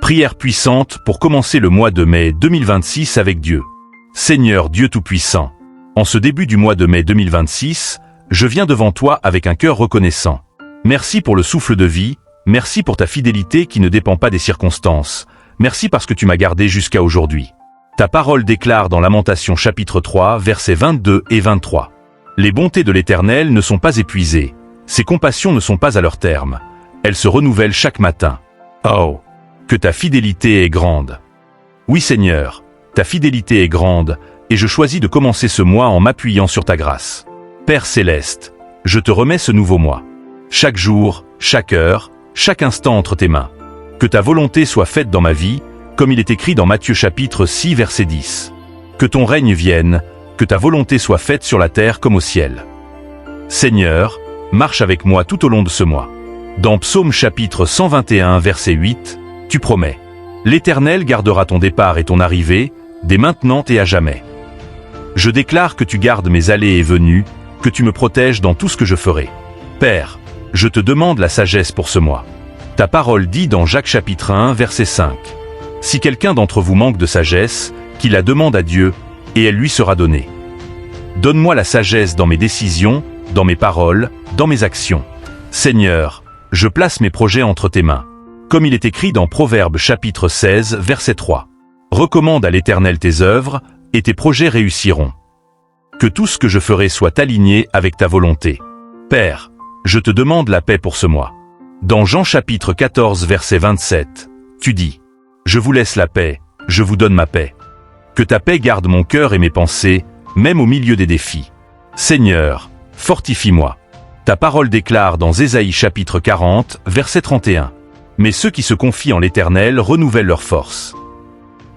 Prière puissante pour commencer le mois de mai 2026 avec Dieu. Seigneur Dieu Tout-Puissant, en ce début du mois de mai 2026, je viens devant toi avec un cœur reconnaissant. Merci pour le souffle de vie, merci pour ta fidélité qui ne dépend pas des circonstances, merci parce que tu m'as gardé jusqu'à aujourd'hui. Ta parole déclare dans Lamentations chapitre 3, versets 22 et 23. Les bontés de l'Éternel ne sont pas épuisées, ses compassions ne sont pas à leur terme, elles se renouvellent chaque matin. Oh, que ta fidélité est grande. Oui Seigneur, ta fidélité est grande, et je choisis de commencer ce mois en m'appuyant sur ta grâce. Père céleste, je te remets ce nouveau mois. Chaque jour, chaque heure, chaque instant entre tes mains. Que ta volonté soit faite dans ma vie, comme il est écrit dans Matthieu chapitre 6 verset 10. Que ton règne vienne, que ta volonté soit faite sur la terre comme au ciel. Seigneur, marche avec moi tout au long de ce mois. Dans Psaume chapitre 121 verset 8, tu promets. L'Éternel gardera ton départ et ton arrivée, dès maintenant et à jamais. Je déclare que tu gardes mes allées et venues, que tu me protèges dans tout ce que je ferai. Père, je te demande la sagesse pour ce mois. Ta parole dit dans Jacques chapitre 1 verset 5. Si quelqu'un d'entre vous manque de sagesse, qu'il la demande à Dieu, et elle lui sera donnée. Donne-moi la sagesse dans mes décisions, dans mes paroles, dans mes actions. Seigneur, je place mes projets entre tes mains. Comme il est écrit dans Proverbes chapitre 16 verset 3. Recommande à l'Éternel tes œuvres, et tes projets réussiront. Que tout ce que je ferai soit aligné avec ta volonté. Père, je te demande la paix pour ce mois. Dans Jean chapitre 14 verset 27, tu dis, « Je vous laisse la paix, je vous donne ma paix. » Que ta paix garde mon cœur et mes pensées, même au milieu des défis. Seigneur, fortifie-moi. Ta parole déclare dans Ésaïe chapitre 40 verset 31. Mais ceux qui se confient en l'Éternel renouvellent leurs forces.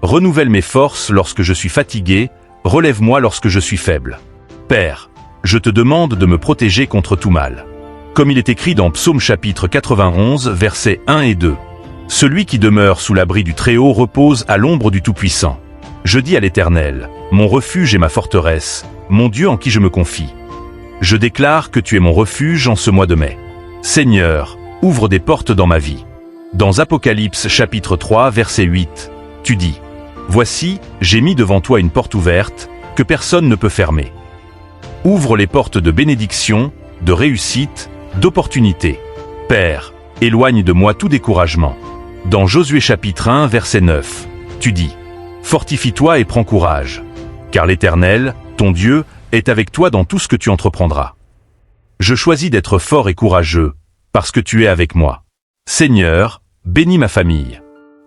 Renouvelle mes forces lorsque je suis fatigué, relève-moi lorsque je suis faible. Père, je te demande de me protéger contre tout mal. Comme il est écrit dans Psaume chapitre 91, versets 1 et 2. Celui qui demeure sous l'abri du Très-Haut repose à l'ombre du Tout-Puissant. Je dis à l'Éternel, mon refuge et ma forteresse, mon Dieu en qui je me confie. Je déclare que tu es mon refuge en ce mois de mai. Seigneur, ouvre des portes dans ma vie. Dans Apocalypse chapitre 3, verset 8, tu dis, « Voici, j'ai mis devant toi une porte ouverte, que personne ne peut fermer. Ouvre les portes de bénédiction, de réussite, d'opportunité. Père, éloigne de moi tout découragement. » Dans Josué chapitre 1, verset 9, tu dis, « Fortifie-toi et prends courage, car l'Éternel, ton Dieu, est avec toi dans tout ce que tu entreprendras. » Je choisis d'être fort et courageux, parce que tu es avec moi. Seigneur, bénis ma famille.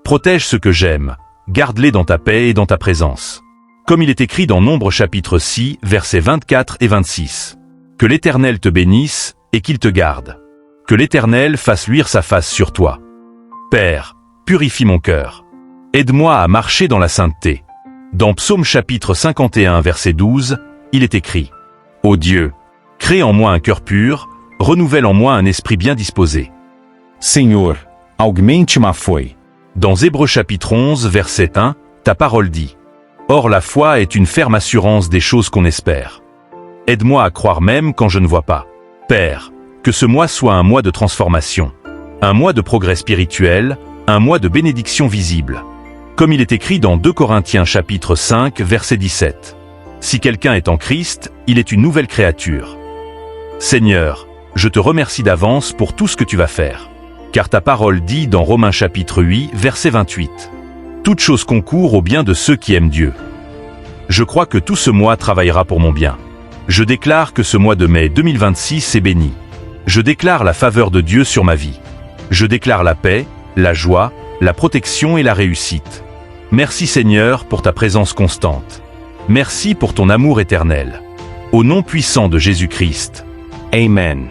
Protège ceux que j'aime, garde-les dans ta paix et dans ta présence. Comme il est écrit dans Nombre chapitre 6, versets 24 et 26. Que l'Éternel te bénisse et qu'il te garde. Que l'Éternel fasse luire sa face sur toi. Père, purifie mon cœur. Aide-moi à marcher dans la sainteté. Dans Psaume chapitre 51, verset 12, il est écrit, « Ô Dieu, crée en moi un cœur pur, renouvelle en moi un esprit bien disposé. » Senhor, augmente ma foi. Dans Hébreux chapitre 11, verset 1, ta parole dit, « Or la foi est une ferme assurance des choses qu'on espère. » Aide-moi à croire même quand je ne vois pas. Père, que ce mois soit un mois de transformation, un mois de progrès spirituel, un mois de bénédiction visible. Comme il est écrit dans 2 Corinthiens chapitre 5, verset 17. Si quelqu'un est en Christ, il est une nouvelle créature. Seigneur, je te remercie d'avance pour tout ce que tu vas faire. Car ta parole dit dans Romains chapitre 8, verset 28. Toute chose concourt au bien de ceux qui aiment Dieu. Je crois que tout ce mois travaillera pour mon bien. Je déclare que ce mois de mai 2026 est béni. Je déclare la faveur de Dieu sur ma vie. Je déclare la paix, la joie, la protection et la réussite. Merci Seigneur pour ta présence constante. Merci pour ton amour éternel. Au nom puissant de Jésus-Christ. Amen.